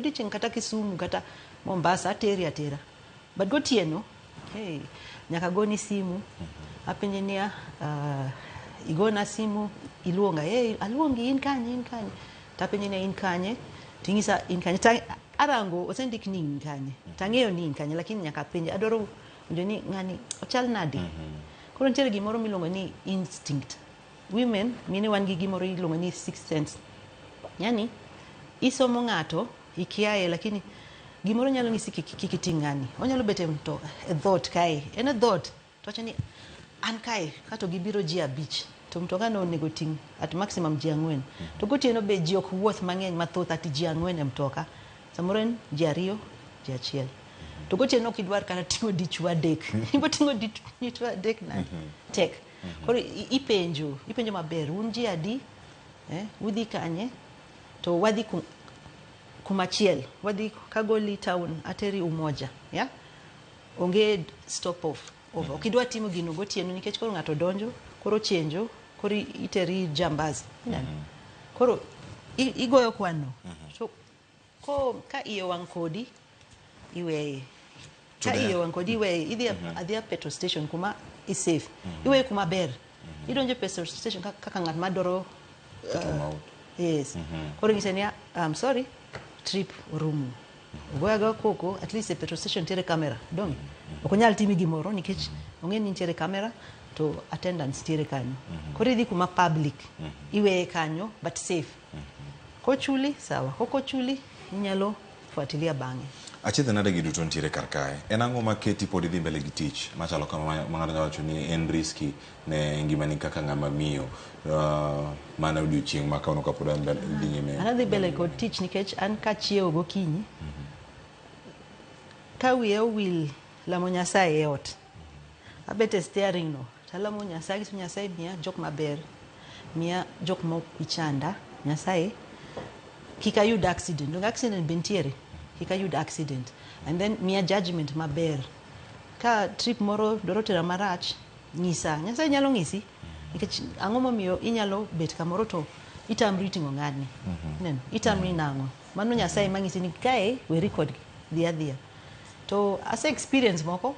odiochieng' kata Kisumu kata Mombasa atera but gotieno hey nyaka goni simu apenje niya igona simu iluonga hey aluongi in kanye tapenje niya in kanye tingisa in kanye arango osendik ni in kanye tang'eyo ni in kanye lakini nyaka penje adwaro njo ni ng'ani ochal nade koro nitiere gimoro miluongo ni instinct women mine wan gi gimoro iluongo ni sixth sense yani isomo ng'ato ikiaye lakini gimoro nyalo ng'isi kik iting' ng'ani onyalo bet e dhot kae en e dhot to wacho ni an kae kato gibiro ji 5 to mtoka no onego ting' at maximum ji 4 to gotieno be ji ok wuoth mang'eny mathoth ati ji 4 e mtoka samoro en ji 2 ji 1 to gotieno ok idwar kata ting'o dichwo 3 ibo ting'o dichwo 3 na tek koro ipenjo maber un ji adi udhi kanye to wadhi kumachiel wadhi kagoli town ateri umoja ya onge stop off over okidwa timo gino gotieno nikech koro ng'ato donjo koro chenjo koro iteri jambazi koro igoyo kwano so ka iyo wang' kodi iweye ka iyo wang' kodi iweye idhi adhia petrol station kuma is safe iweye kuma ber idonjo petrol station kaka ng'at madoro yes koro ng'ise niya I'm sorry trip orumo goyaga koko at least e petrol station tiere kamera dong ok onyal timi gimoro nikech ong'e ni nitiere kamera to attendance tiere kanyo koro idhi kuma public iweye kanyo but safe kochuli sawa kokochuli inyalo fuatilia bang'e achiedh nade gi duto nitiere kar kae en ang'o maketi pod idhi mbele gi tich machalo kama ng'ato nyalo wacho ni en riski ne ngimani kaka ng'ama miyo mana odiochieng' ma kauno kapod dhi nyime an adhi mbele kod tich nikech an kachiewo gokinyi ka wiye owil lamo Nyasaye e ot abet e steering no talamo Nyasaye to Nyasaye miya jok maber miya jok ma ichanda Nyasaye kik ayud accident dong accident be ntiere kik ayud accident and then miya judgment maber ka trip moro doro tera marach nyisa Nyasaye nyalo ng'isi nikech ang'o momiyo inyalo bet kamoro to itamri ting'o ng'ani itamri nang'o mano Nyasaye mang'isi ni kae we record dhia to ase experience moko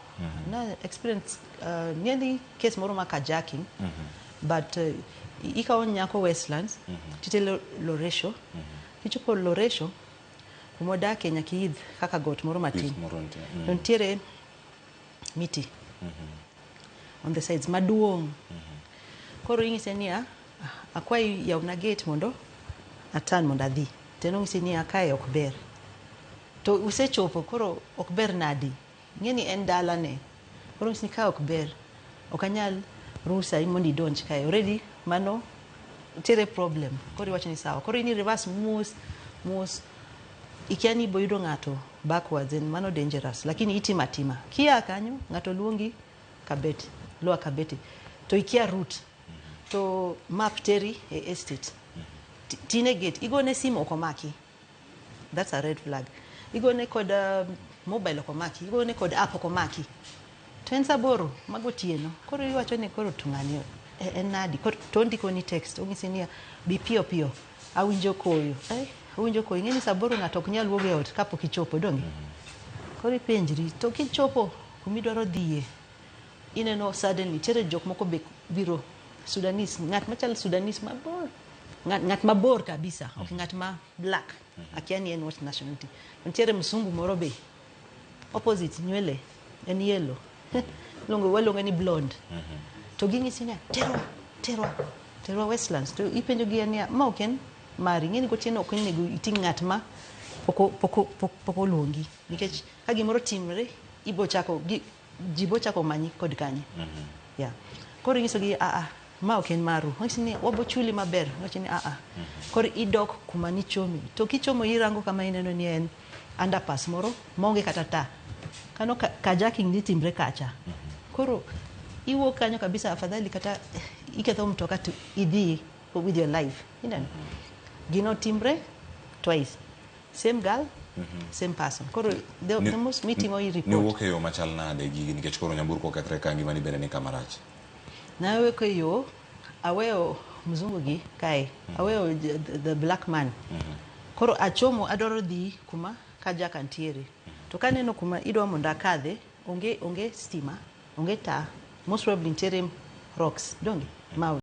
na experience nearly case moro ma carjacking but ikawo nyako Westlands titelo Loresho kichopo Loresho kumodake nyaka idh kaka got moro matin to ntiere miti on the sides maduong' koro ing'ise niya akwayi yawna gate mondo atan mondo adhi teno ng'ise niya kae ok ber to usechopo koro ok ber nadi ng'eni en dalane koro ng'ise ni kae ok ber ok anyal rusa mondo idonj kae already mano tiere problem koro iwacho ni sawa koro ini reverse mos ikiani boyudo ng'ato backwards and mano dangerous lakini itima kia kanyo ng'ato luongi Kabete loa Kabete to ikia route to map teri e estate tine gate igone sim okomaki that's a red flag igone kod mobile okomaki igone kod app okomaki to en saboro magotieno koro iwacho ni koro tung'ani en nadi to ndiko ni text ong'isi niya bi piyo awinjo koyo awinjo koyo ng'eni saboro ng'ato ok nyal wuok e ot kapok ichopo donge koro ipenjri to kichopo kumidwaro dhiye ineno suddenly tiere jok moko be biro Sudanese ng'at machal Sudanese mabor ng'at mabor kabisa ok ng'at ma black akiani en what nationality ntiere msungu moro be opposite nywele en yellow walongo ni blonde to ging'isi ni terwa Westlands to ipenjo gi ni ma oken mari ng'eni gotieno ok onego iting' ng'at ma poko luongi nikech ka gimoro timre ibo chako manyi kod kanye koro ing'iso gi ma ok en maru ng'isi ni wabo chuli maber ng'isi ni koro idok kuma nichomi to kichomo irango kama ineno ni en underpass moro maonge kata taa kano carjacking ni timre kacha koro iwuok kanyo kabisa afadhali kata iketho mtoka to idhi with your life gino timre twice same girl same person koro the most meeting or report ni wuok e yo machal nade gigi nikech koro nyamburko kethre ka ngima ni bende ni kamarach na wuok e yo aweyo mzungu gi kae aweyo the black man Koro achomo adoro dhi kuma kaja kantiere. To kaneno kuma idwa mondo akadhe, onge stima, onge taa, most probably nitiere rocks, donge? Mau